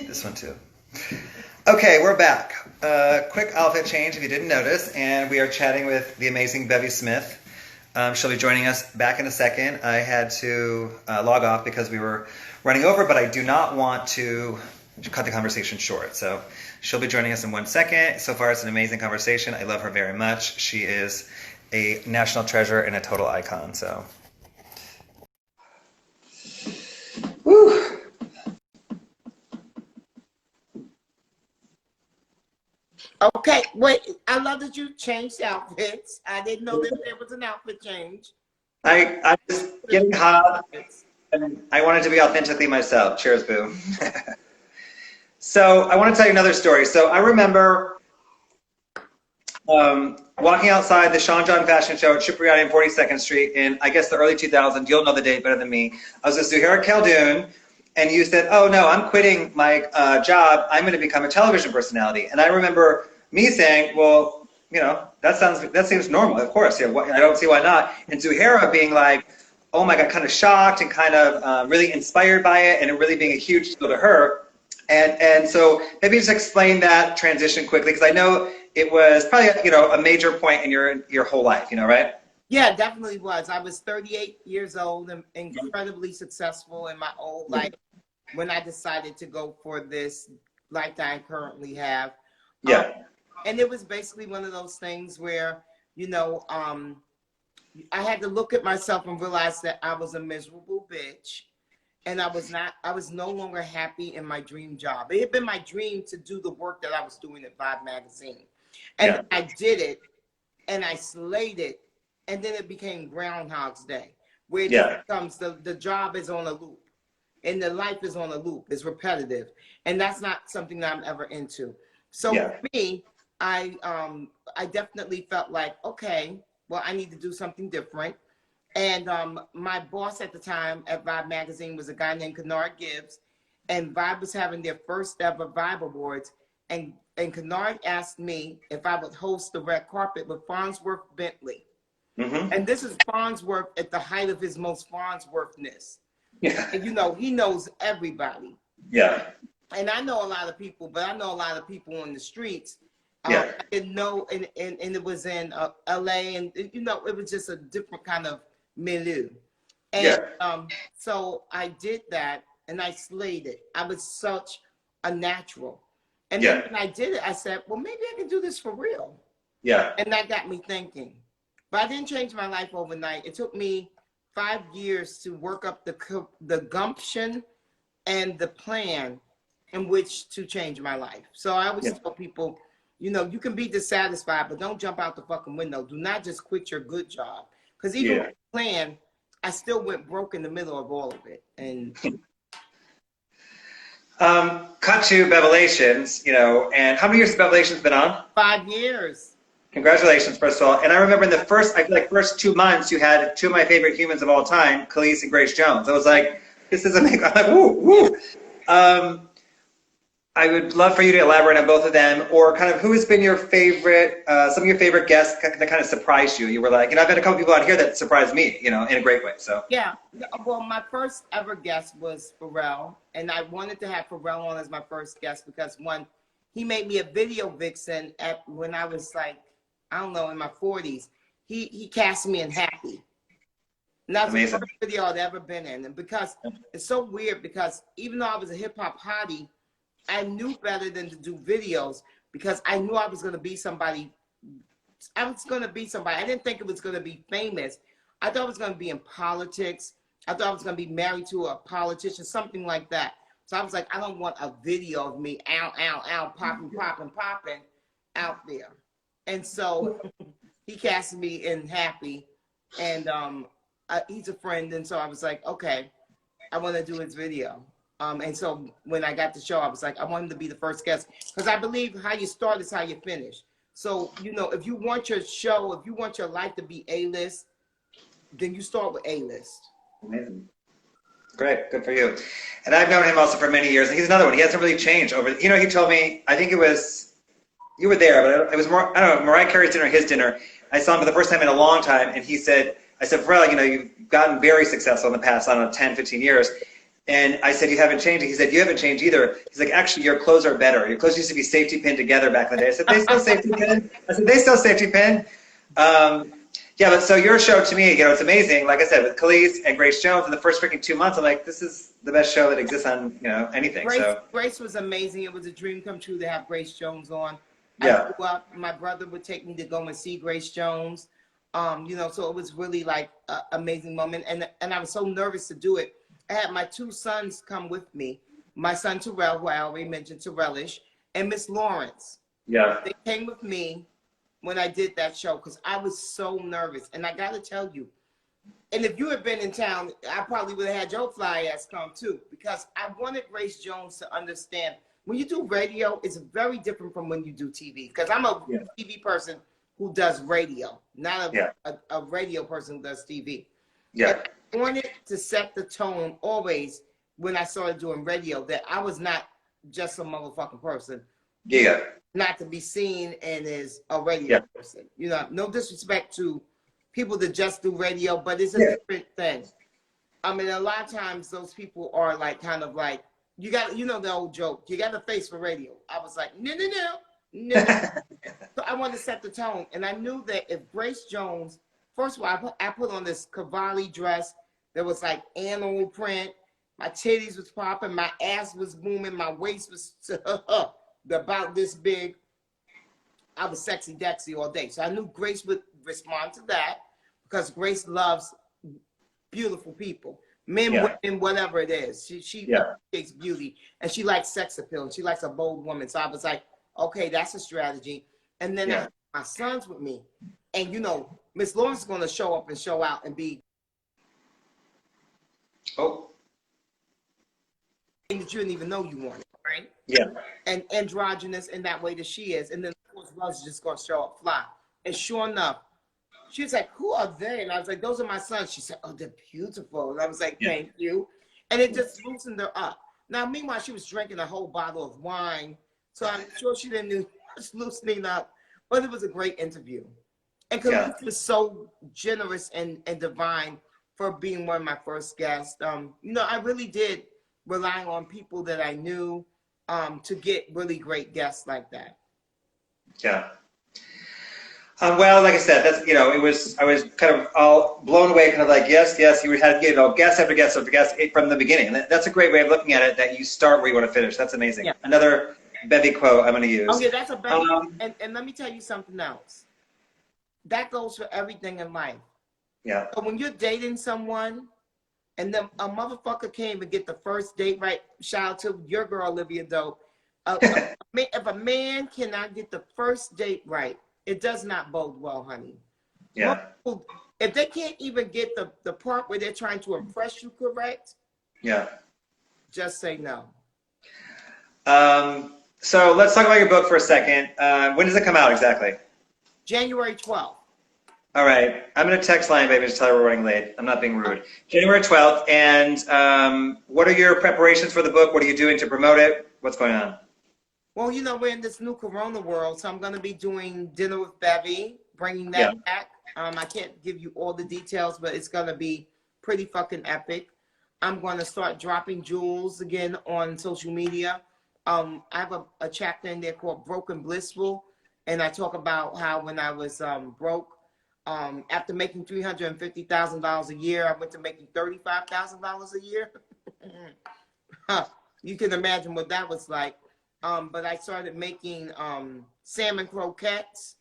This one too. Okay, we're back. Quick outfit change if you didn't notice, and we are chatting with the amazing Bevy Smith. She'll be joining us back in a second. I had to log off because we were running over, but I do not want to cut the conversation short. So she'll be joining us in 1 second. So far, it's an amazing conversation. I love her very much. She is a national treasure and a total icon. So, woo. Okay, wait. I love that you changed outfits. I didn't know that there was an outfit change. I was getting hot, and I wanted to be authentically myself. Cheers, boo. So I want to tell you another story. So I remember walking outside the Sean John Fashion Show at Cipriani and 42nd Street in, I guess, the early 2000s. You'll know the date better than me. I was with Zuhaira Khaldoon, and you said, "Oh no, I'm quitting my job. I'm going to become a television personality." And I remember me saying, "Well, you know, that seems normal. Of course, yeah. I don't see why not." And Zuhaira being like, "Oh my God," kind of shocked and kind of really inspired by it, and it really being a huge deal to her. And so maybe just explain that transition quickly, because I know it was probably a major point in your whole life, right? Yeah, it definitely was. I was 38 years old and incredibly successful in my old life when I decided to go for this life that I currently have. Yeah. And it was basically one of those things where, I had to look at myself and realize that I was a miserable bitch. And I was no longer happy in my dream job. It had been my dream to do the work that I was doing at Vibe magazine. And I did it, and I slayed it, and then it became Groundhog's Day, where it just becomes the job is on a loop, and the life is on a loop. It's repetitive, and that's not something that I'm ever into. So for me, I definitely felt like, okay, well, I need to do something different. And my boss at the time at Vibe magazine was a guy named Kennard Gibbs, and Vibe was having their first ever Vibe Awards, and Kennard asked me if I would host the red carpet with Farnsworth Bentley. Mm-hmm. And this is Farnsworth at the height of his most Farnsworthness. Yeah. And he knows everybody. Yeah. And I know a lot of people, but I know a lot of people on the streets. I didn't know, and it was in LA, and it was just a different kind of milieu. And so I did that, and I slayed it. I was such a natural. And then when I did it, I said, well, maybe I can do this for real. Yeah. And that got me thinking. But I didn't change my life overnight. It took me 5 years to work up the gumption and the plan in which to change my life. So I always tell people, you can be dissatisfied, but don't jump out the fucking window. Do not just quit your good job. Because even with the plan, I still went broke in the middle of all of it. And cut to Bevelations, and how many years has Bevelations been on? 5 years. Congratulations, first of all. And I remember in the first 2 months, you had two of my favorite humans of all time, Khalees and Grace Jones. I was like, this is amazing. I'm like, woo, woo. I would love for you to elaborate on both of them, or kind of who has been your favorite, some of your favorite guests that kind of surprised you. You were like, I've had a couple people out here that surprised me, in a great way. So yeah, well, my first ever guest was Pharrell, and I wanted to have Pharrell on as my first guest because one, he made me a video vixen when I was like, I don't know, in my 40s. He cast me in Happy. And that's the first video I'd ever been in, and because it's so weird, because even though I was a hip hop hottie, I knew better than to do videos because I knew I was going to be somebody. I didn't think it was going to be famous. I thought it was going to be in politics. I thought I was going to be married to a politician, something like that. So I was like, I don't want a video of me popping out there. And so he casted me in Happy, and he's a friend. And so I was like, okay, I want to do his video. And so when I got the show, I was like, I want him to be the first guest because I believe how you start is how you finish. So, if you want your show, if you want your life to be A-list, then you start with A-list. Amazing. Great. Good for you. And I've known him also for many years. And he's another one. He hasn't really changed over, he told me, I think it was, you were there, but it was more, I don't know, Mariah Carey's dinner, his dinner. I saw him for the first time in a long time. And he said, I said, Pharrell, you've gotten very successful in the past, I don't know, 10, 15 years. And I said, you haven't changed. He said, you haven't changed either. He's like, actually, your clothes are better. Your clothes used to be safety pinned together back in the day. I said, they still safety pin? I said, they still safety pin? Yeah, but so your show to me, it's amazing. Like I said, with Khalees and Grace Jones in the first freaking 2 months, I'm like, this is the best show that exists on, anything. Grace was amazing. It was a dream come true to have Grace Jones on. Yeah. I grew up, my brother would take me to go and see Grace Jones. So it was really like an amazing moment. And I was so nervous to do it. I had my 2 sons come with me. My son Terrell, who I already mentioned, Terrellish, and Miss Lawrence. Yeah. They came with me when I did that show because I was so nervous. And I got to tell you, and if you had been in town, I probably would have had your fly ass come too, because I wanted Grace Jones to understand when you do radio, it's very different from when you do TV. Because I'm a TV person who does radio, not a radio person who does TV. Yeah. I wanted to set the tone always when I started doing radio that I was not just a motherfucking person. Yeah. Not to be seen and as a radio person. No disrespect to people that just do radio, but it's a different thing. I mean, a lot of times those people are like, kind of like, you got, the old joke, you got a face for radio. I was like, no. So I wanted to set the tone. And I knew that if Grace Jones, first of all, I put on this Cavalli dress that was like animal print. My titties was popping, my ass was booming, my waist was about this big. I was sexy Dexy all day. So I knew Grace would respond to that because Grace loves beautiful people. Men, women, whatever it is. She takes beauty and she likes sex appeal and she likes a bold woman. So I was like, okay, that's a strategy. And then I had my sons with me. And Miss Lawrence is going to show up and show out and be that you didn't even know you wanted, right? Yeah. And androgynous in that way that she is. And then, of course, Love's just going to show up fly. And sure enough, she was like, who are they? And I was like, those are my sons. She said, oh, they're beautiful. And I was like, thank you. And it just loosened her up. Now, meanwhile, she was drinking a whole bottle of wine. So I'm sure she didn't know it's loosening up. But it was a great interview. And Khalees was so generous and divine for being one of my first guests. I really did rely on people that I knew to get really great guests like that. Yeah. Well, like I said, that's I was kind of all blown away, kind of like yes, you had guest after guest after guest from the beginning. And that's a great way of looking at it. That you start where you want to finish. That's amazing. Yeah. Another Bevy quote I'm going to use. Okay, that's a Bevy. And let me tell you something else. That goes for everything in life. Yeah. So when you're dating someone, and then a motherfucker can't even get the first date right. Shout out to your girl, Olivia Dope. If a man cannot get the first date right, it does not bode well, honey. Yeah. People, if they can't even get the part where they're trying to impress you correct, just say no. So let's talk about your book for a second. When does it come out exactly? January 12th. All right. I'm going to text line, baby, to tell her we're running late. I'm not being rude. January 12th. And what are your preparations for the book? What are you doing to promote it? What's going on? Well, we're in this new Corona world, so I'm going to be doing Dinner with Bevy, bringing that back. I can't give you all the details, but it's going to be pretty fucking epic. I'm going to start dropping jewels again on social media. I have a chapter in there called Broken Blissful, and I talk about how when I was broke, after making $350,000 a year, I went to making $35,000 a year. You can imagine what that was like. But I started making salmon croquettes,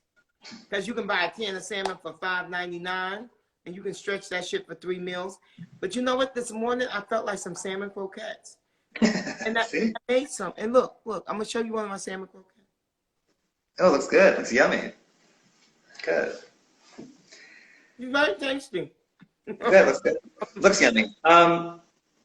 because you can buy a can of salmon for $5.99 and you can stretch that shit for 3 meals. But you know what? This morning I felt like some salmon croquettes. And I made some. And look, I'm going to show you one of my salmon croquettes. Oh, looks good. Looks yummy. Good. It's very tasty. Good, looks good. Looks yummy.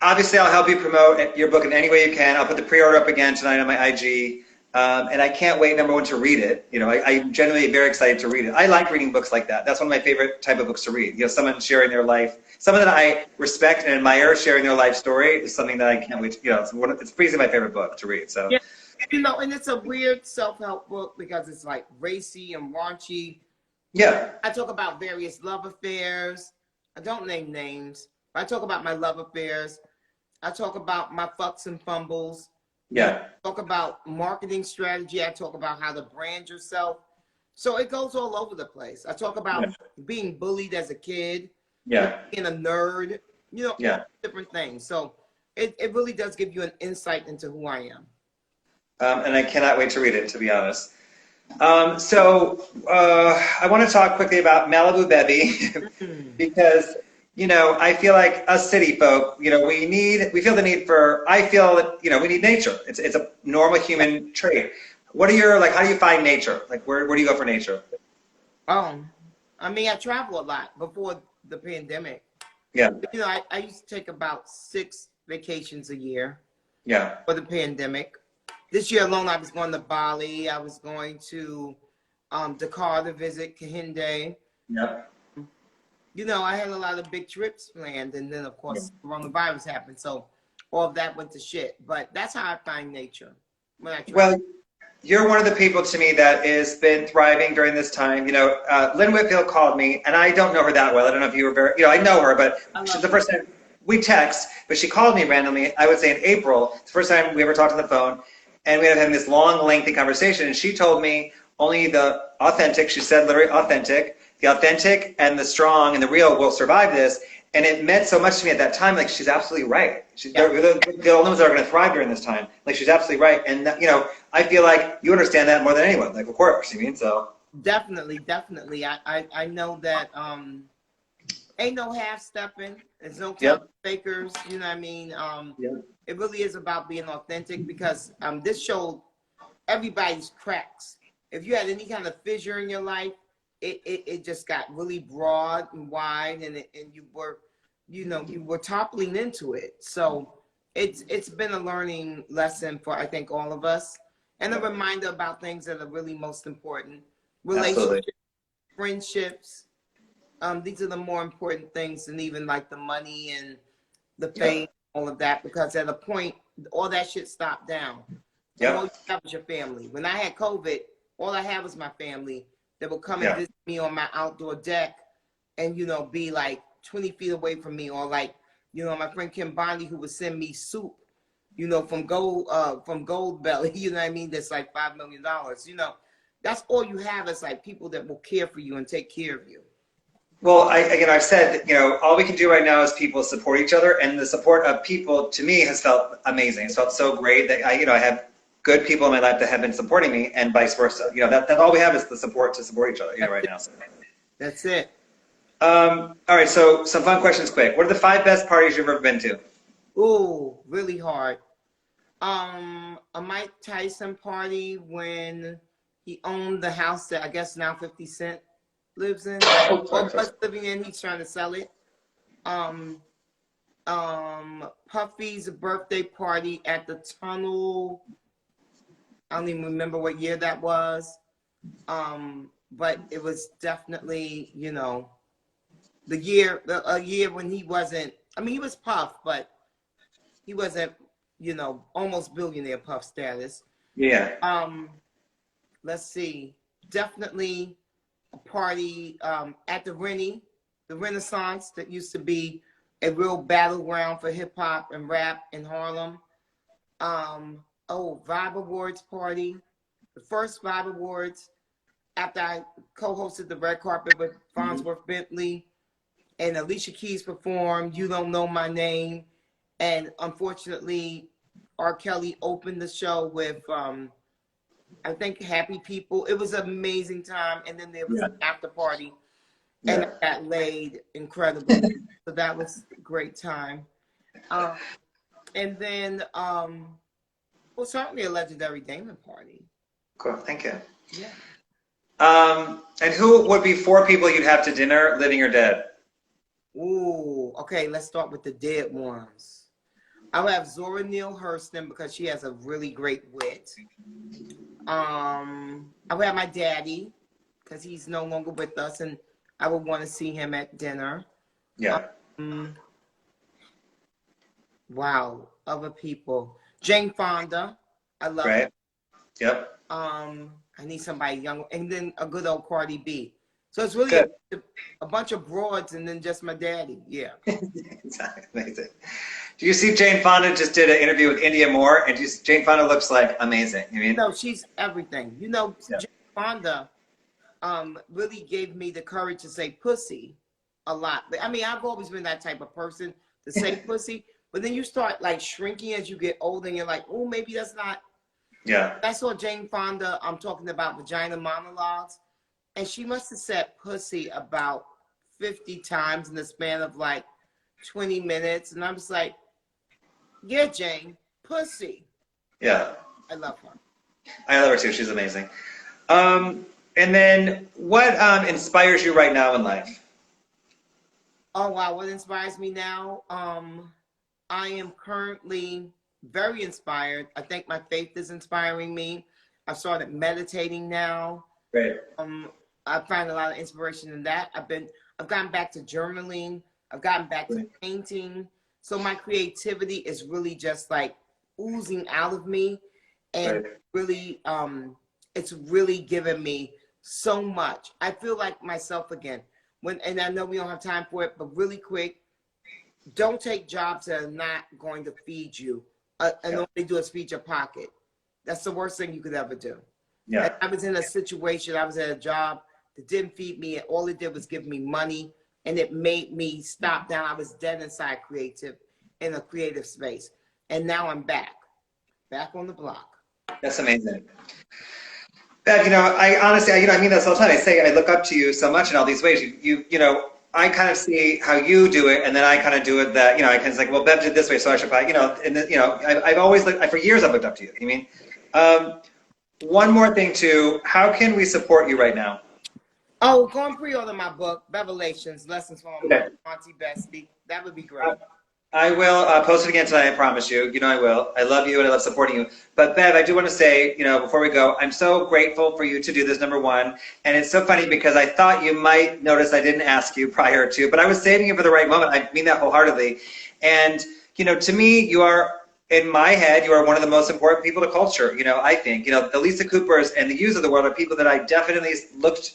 Obviously, I'll help you promote your book in any way you can. I'll put the pre-order up again tonight on my IG. And I can't wait, number one, to read it. I'm genuinely very excited to read it. I like reading books like that. That's one of my favorite type of books to read. Someone sharing their life, someone that I respect and admire sharing their life story is something that I can't wait to, it's pretty my favorite book to read. So, and it's a weird self-help book because it's like racy and raunchy. Yeah. I talk about various love affairs. I don't name names, but I talk about my love affairs. I talk about my fucks and fumbles. Yeah. I talk about marketing strategy. I talk about how to brand yourself. So it goes all over the place. I talk about being bullied as a kid, Yeah. being a nerd, Yeah. different things. So it really does give you an insight into who I am. And I cannot wait to read it, to be honest. I want to talk quickly about Malibu Bevy because, I feel like us city folk, we feel the need for, I feel that, we need nature. It's a normal human trait. What are your, how do you find nature? Where do you go for nature? I travel a lot before the pandemic. Yeah. I used to take about 6 vacations a year. Yeah. For the pandemic. This year alone, I was going to Bali. I was going to Dakar to visit Kahinde. Yeah. I had a lot of big trips planned, and then of course coronavirus happened, so all of that went to shit. But that's how I find nature when I travel. Well, you're one of the people to me that has been thriving during this time. Lynn Whitfield called me, and I don't know her that well. I don't know if you were very, I know her, but she's the first time we text, but she called me randomly, I would say in April. It's the first time we ever talked on the phone, and we ended up having this long, lengthy conversation, and she told me only the authentic, she said literally authentic, the authentic and the strong and the real will survive this. And it meant so much to me at that time. She's absolutely right. They're the only ones that are going to thrive during this time. She's absolutely right. And I feel like you understand that more than anyone. Of course, so. Definitely. I know that ain't no half stepping. There's no fakers. You know what I mean? It really is about being authentic because this showed everybody's cracks. If you had any kind of fissure in your life, it just got really broad and wide, and you were toppling into it. So it's been a learning lesson for, I think, all of us, and a reminder about things that are really most important. Relationships, friendships. These are the more important things than even the money and the fame, all of that, because at a point, all that shit stopped down. And all you have was your family. When I had COVID, all I had was my family that would come and visit me on my outdoor deck and, be 20 feet away from me, or my friend Kim Bondi, who would send me soup, from Gold Belly, you know what I mean? That's $5 million, that's all you have is people that will care for you and take care of you. Well, I've said that, all we can do right now is people support each other, and the support of people to me has felt amazing. It's felt so great that I have good people in my life that have been supporting me, and vice versa. That's all we have is the support to support each other, right now. So. That's it. All right, so some fun questions quick. What are the 5 best parties you've ever been to? Ooh, really hard. A Mike Tyson party when he owned the house that I guess now 50 Cent lives in. Living in, he's trying to sell it. Puffy's birthday party at the Tunnel. I don't even remember what year that was. But it was definitely, a year when he wasn't, he was Puff, but he wasn't, almost billionaire Puff status. Yeah. Let's see. Definitely a party at the Renaissance that used to be a real battleground for hip hop and rap in Harlem. Vibe Awards party. The first Vibe Awards after I co-hosted the red carpet with Farnsworth Bentley, and Alicia Keys performed You Don't Know My Name. And unfortunately, R. Kelly opened the show with, I think, Happy People. It was an amazing time. And then there was an after party. And I got laid incredibly. So that was a great time. And then, certainly a Legendary Damon party. Cool, thank you. Yeah. And who would be 4 people you'd have to dinner, living or dead? Ooh, okay, let's start with the dead ones. I would have Zora Neale Hurston because she has a really great wit. I would have my daddy because he's no longer with us, and I would want to see him at dinner. Yeah. Wow, other people. Jane Fonda, I love her. Yep. I need somebody young, and then a good old Cardi B. So it's really a bunch of broads and then just my daddy. Yeah. Exactly. Amazing. Do you see Jane Fonda just did an interview with India Moore, and Jane Fonda looks like amazing. You mean? No, she's everything. You know, Yeah. Jane Fonda really gave me the courage to say pussy a lot. But I mean, I've always been that type of person to say pussy, but then you start like shrinking as you get older, and you're like, oh, maybe that's not. Yeah. I saw Jane Fonda. I'm talking about vagina monologues, and she must have said pussy about 50 times in the span of like 20 minutes, and I'm just like, yeah, Jane, pussy. Yeah. I love her. I love her too. She's amazing. And then what inspires you right now in life? Oh wow, what inspires me now? I am currently very inspired. I think my faith is inspiring me. I've started meditating now. Great. I find a lot of inspiration in that. I've gotten back to journaling. I've gotten back to painting. So my creativity is really just like oozing out of me, and really, it's really given me so much. I feel like myself again. And I know we don't have time for it, but really quick, don't take jobs that are not going to feed you. And all they do is feed your pocket. That's the worst thing you could ever do. Yeah. And I was in a situation, I was at a job that didn't feed me, and all it did was give me money, and it made me stop down. I was dead inside in a creative space. And now I'm back on the block. That's amazing. Bev, I honestly, I mean this all the time. I say I look up to you so much in all these ways. You know, I kind of see how you do it, and then I kind of do it that, I kind of like, well, Bev did this way, so I should probably, I've always looked, for years I've looked up to you. You mean? One more thing too, how can we support you right now? Oh, go and pre-order my book, Revelations, Lessons from Auntie Bestie. That would be great. I will post it again tonight, I promise you. I will. I love you and I love supporting you. But Bev, I do want to say, before we go, I'm so grateful for you to do this, number one. And it's so funny because I thought you might notice I didn't ask you prior to, but I was saving it for the right moment. I mean that wholeheartedly. And, to me, you are, in my head, you are one of the most important people to culture, I think. The Lisa Coopers and the Hughes of the world are people that I definitely looked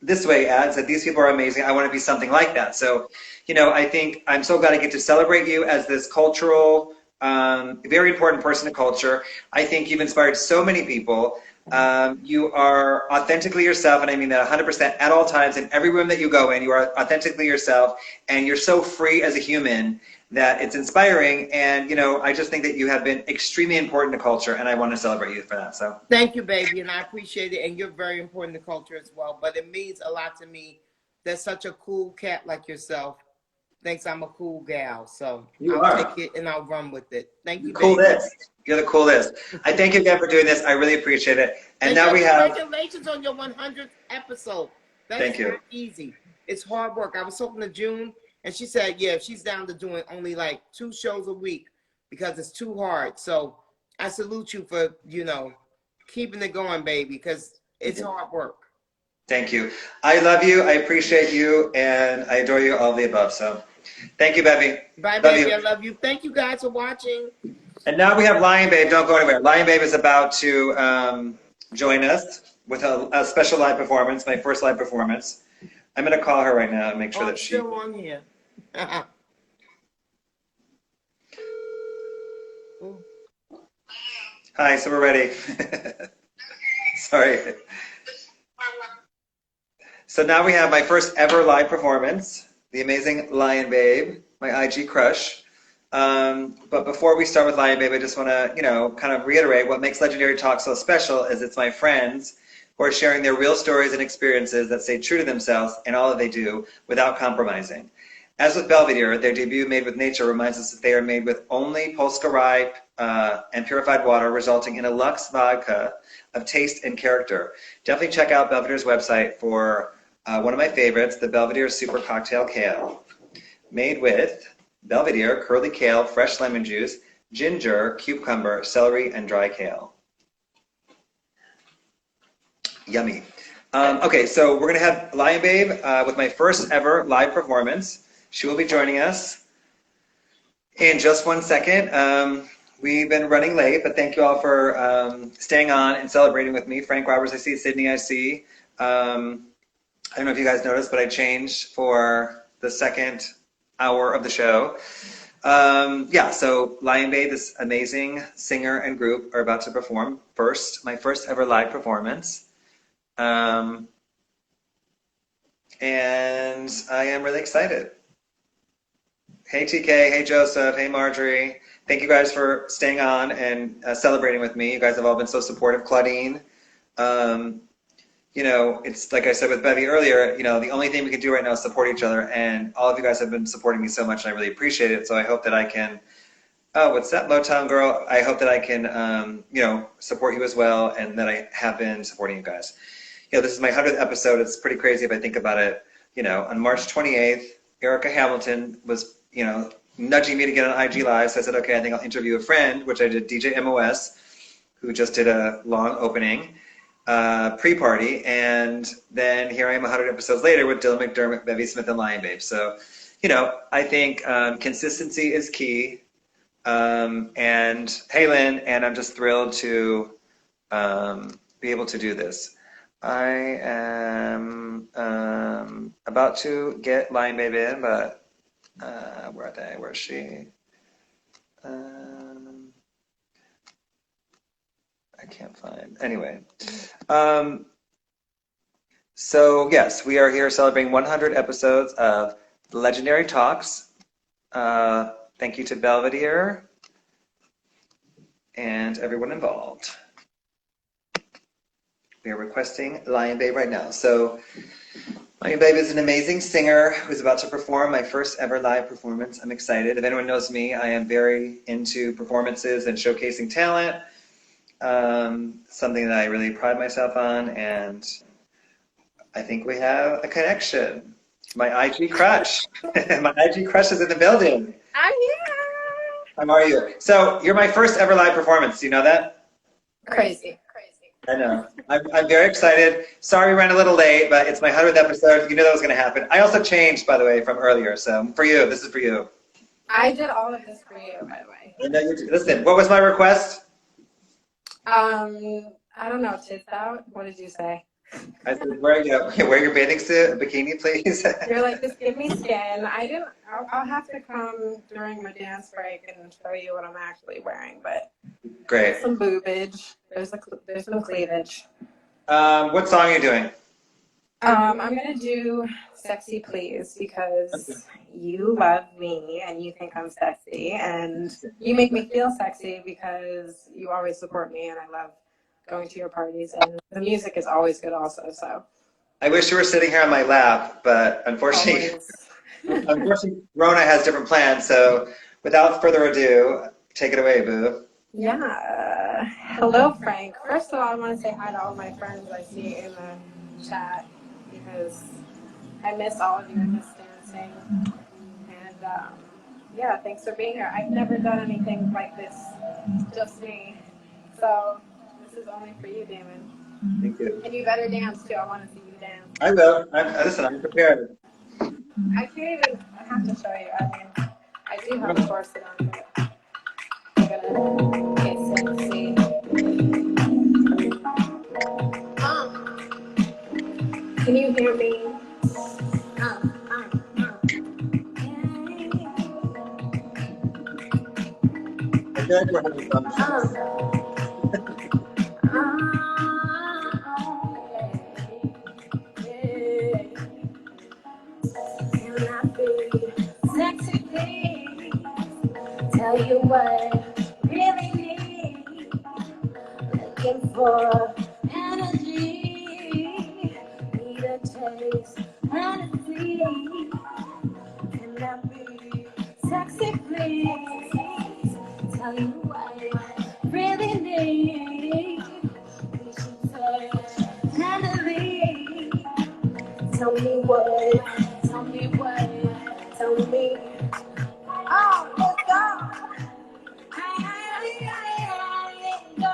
this way at and said, these people are amazing. I want to be something like that. So, I think I'm so glad I get to celebrate you as this cultural, very important person to culture. I think you've inspired so many people. You are authentically yourself, and I mean that 100% at all times. In every room that you go in, you are authentically yourself, and you're so free as a human that it's inspiring. And, I just think that you have been extremely important to culture, and I want to celebrate you for that. So thank you, baby, and I appreciate it. And you're very important to culture as well. But it means a lot to me that such a cool cat like yourself thinks I'm a cool gal. So I'll take it and I'll run with it. Thank you, baby. Coolest. You're the coolest. I thank you again for doing this. I really appreciate it. And now we have... Congratulations on your 100th episode. Thank you. Not easy. It's hard work. I was talking to June, and she said, yeah, she's down to doing only like 2 shows a week because it's too hard. So I salute you for, keeping it going, baby, because it's hard work. Thank you. I love you. I appreciate you, and I adore you, all of the above. So thank you, Bevy. Bye, baby. I love you. Thank you guys for watching. And now we have Lion Babe. Don't go anywhere. Lion Babe is about to join us with a special live performance, my first live performance. I'm going to call her right now and make sure that she... still on here. Hi, so we're ready. Sorry. So now we have my first ever live performance, the amazing Lion Babe, my IG crush. But before we start with Lion Babe, I just want to, kind of reiterate what makes Legendary Talk so special is it's my friends who are sharing their real stories and experiences that stay true to themselves in all that they do without compromising. As with Belvedere, their debut Made with Nature reminds us that they are made with only Polska rye and purified water, resulting in a luxe vodka of taste and character. Definitely check out Belvedere's website for one of my favorites, the Belvedere Super Cocktail Kale. Made with Belvedere, curly kale, fresh lemon juice, ginger, cucumber, celery, and dry kale. Yummy. Okay, so we're going to have Lion Babe with my first ever live performance. She will be joining us in just 1 second. We've been running late, but thank you all for staying on and celebrating with me. Frank Roberts, I see. Sydney, I see. I don't know if you guys noticed, but I changed for the second hour of the show. Yeah, so Lion Babe, this amazing singer and group, are about to perform my first ever live performance. And I am really excited. Hey TK, hey Joseph, hey Marjorie. Thank you guys for staying on and celebrating with me. You guys have all been so supportive. Claudine, you know, it's like I said with Bevy earlier, you know, the only thing we can do right now is support each other, and all of you guys have been supporting me so much, and I really appreciate it. So I hope that I can, oh, what's that, Motown girl? I hope that I can, you know, support you as well, and that I have been supporting you guys. You know, this is my 100th episode. It's pretty crazy if I think about it. You know, on March 28th, Erica Hamilton was, you know, nudging me to get on IG Live, so I said, okay, I think I'll interview a friend, which I did, DJ MOS, who just did a long opening. Pre-party, and then here I am 100 episodes later with Dylan McDermott, Bevy Smith, and Lion Babe. So, you know, I think consistency is key. And hey, Lynn, and I'm just thrilled to be able to do this. I am about to get Lion Babe in, but where are they? Where is she? I can't find. Anyway. So yes, we are here celebrating 100 episodes of Legendary Talks. Thank you to Belvedere and everyone involved. We are requesting Lion Babe right now. So Lion Babe is an amazing singer who's about to perform my first ever live performance. I'm excited. If anyone knows me, I am very into performances and showcasing talent. Something that I really pride myself on, and I think we have a connection. My IG crush. My IG crush is in the building. I'm here. How are you? So you're my first ever live performance. Do you know that? Crazy. I know. I'm very excited. Sorry we ran a little late, but it's my 100th episode. You knew that was going to happen. I also changed, by the way, from earlier. So for you, this is for you. I did all of this for you, by the way. I know you did. Listen, what was my request? I don't know, tits out. What did you say? I said, wear your bathing suit, a bikini, please. You're like, just give me skin. I'll have to come during my dance break and show you what I'm actually wearing, but Great. there's some boobage. There's some cleavage. What song are you doing? I'm gonna do Sexy Please because you love me and you think I'm sexy, and you make me feel sexy because you always support me, and I love going to your parties, and the music is always good also. So I wish you were sitting here on my lap, but unfortunately, Rona has different plans. So without further ado, take it away, boo. Yeah. Hello, Frank. First of all, I want to say hi to all my friends I see in the chat because I miss all of you. I miss dancing. And yeah, thanks for being here. I've never done anything like this, just me. So this is only for you, Damon. Thank you. And you better dance too. I want to see you dance. I will. Listen, I'm prepared. I have to show you. I mean, I do have a corset on, but I'm gonna get sexy. Can you hear me? I feel like we're having fun. Sexy, please. Tell you what I really need. Looking for energy. Need a taste, fantasy. Can I be sexy, please? Tell you what I really need. We should touch tenderly. Tell me what. Tell me what. Tell me. Oh, let's go. Go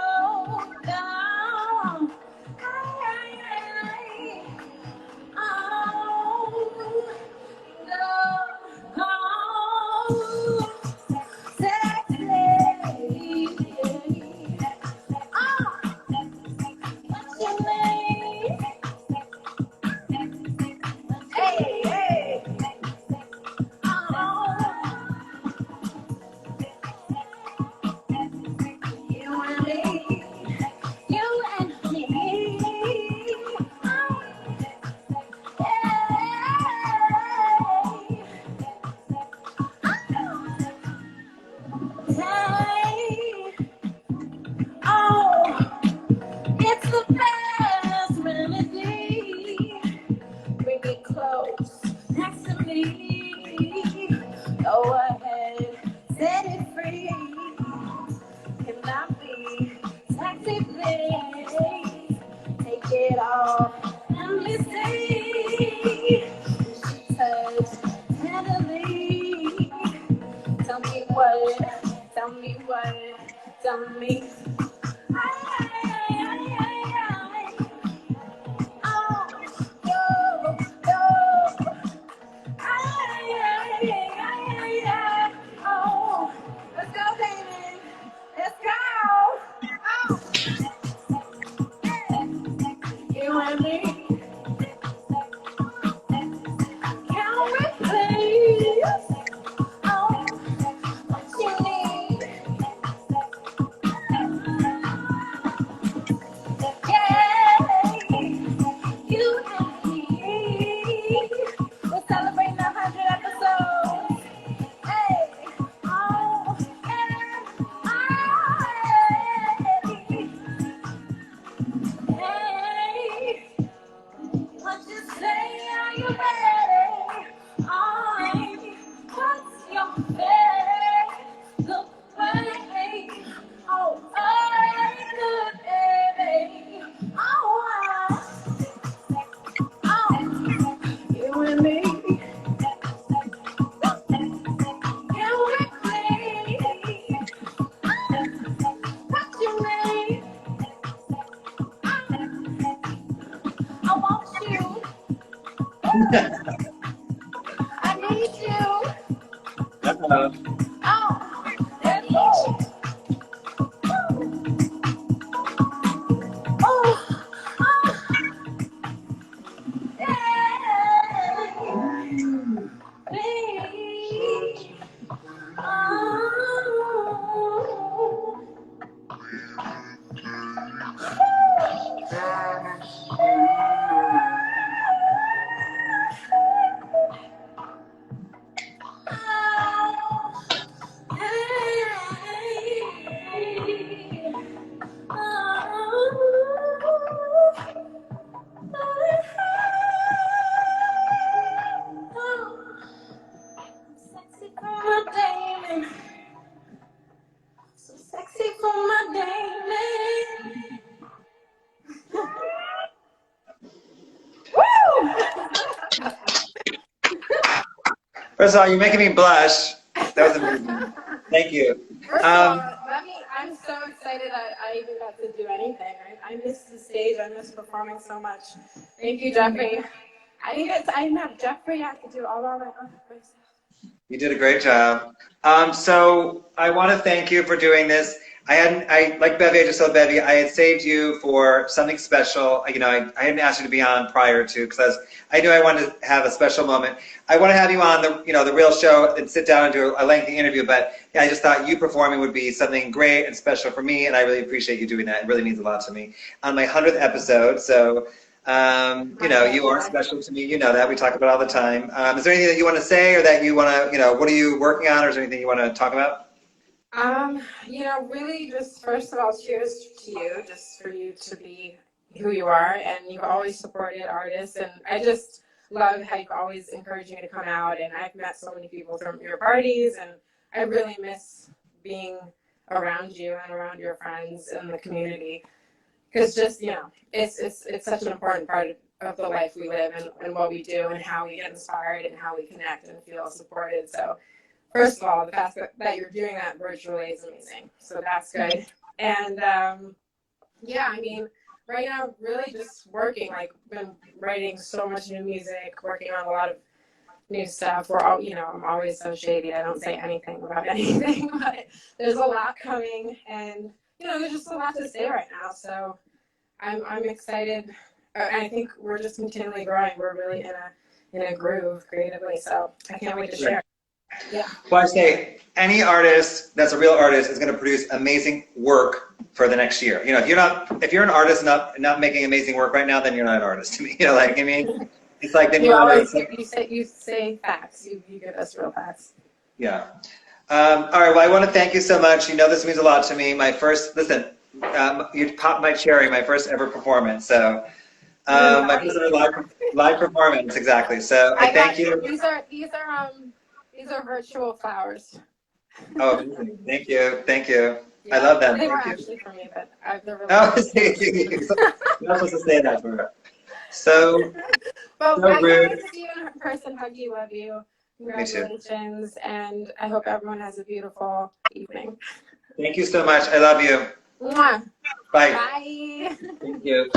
down. Hey. and me. Can we please? Oh, what you need? Yeah, you and me. We're celebrating 100 episodes. Hey, oh, and hey, what you say? Are you ready? What's your face? Look way. Oh, good, baby. Oh, you and me. You and me. What you mean? I want you. I need you. Uh-oh. Oh, and you. Oh, yeah. Please. Sexy for my Damon. So sexy for my Damon. Woo! First of all, you're making me blush. That was amazing. Thank you. First of all, I'm so excited I even got to do anything. I missed the stage. I missed performing so much. Thank you, Jeffrey. I didn't have Jeffrey. I have to do all of it myself. You did a great job. So I want to thank you for doing this. Like Bevy, I just told Bevy, I had saved you for something special. You know, I hadn't asked you to be on prior to, because I knew I wanted to have a special moment. I want to have you on the real show and sit down and do a lengthy interview, but yeah, I just thought you performing would be something great and special for me, and I really appreciate you doing that. It really means a lot to me. On my 100th episode, so you are special to me. You know that. We talk about it all the time. Is there anything that you want to say, or that you want to, what are you working on, or is there anything you want to talk about? Really just first of all, cheers to you, just for you to be who you are, and you've always supported artists, and I just love how you've always encouraged me to come out, and I've met so many people from your parties, and I really miss being around you and around your friends and the community, because just, it's such an important part of the life we live and what we do and how we get inspired and how we connect and feel supported. So first of all, the fact that you're doing that virtually is amazing. So that's good. And right now, really just working. Like, been writing so much new music, working on a lot of new stuff. I'm always so shady. I don't say anything about anything, but there's a lot coming, and there's just a lot to say right now. So I'm excited, and I think we're just continually growing. We're really in a groove creatively. So I can't wait to share. Yeah. Well, I say any artist that's a real artist is going to produce amazing work for the next year. If you're an artist not making amazing work right now, then you're not an artist to me. It's like then you say facts. You give us real facts. Yeah. All right. Well, I want to thank you so much. This means a lot to me. You popped my cherry, my first ever performance. So my first ever live performance, exactly. So I thank you. These are virtual flowers. Oh, amazing. Thank you. Yeah. I love them. They were actually for me, but they're really you're not supposed to say that for her. So, well, so rude. I can't see you in person. Hug you, love you. Congratulations, and I hope everyone has a beautiful evening. Thank you so much. I love you. Mwah. Bye. Bye. Thank you.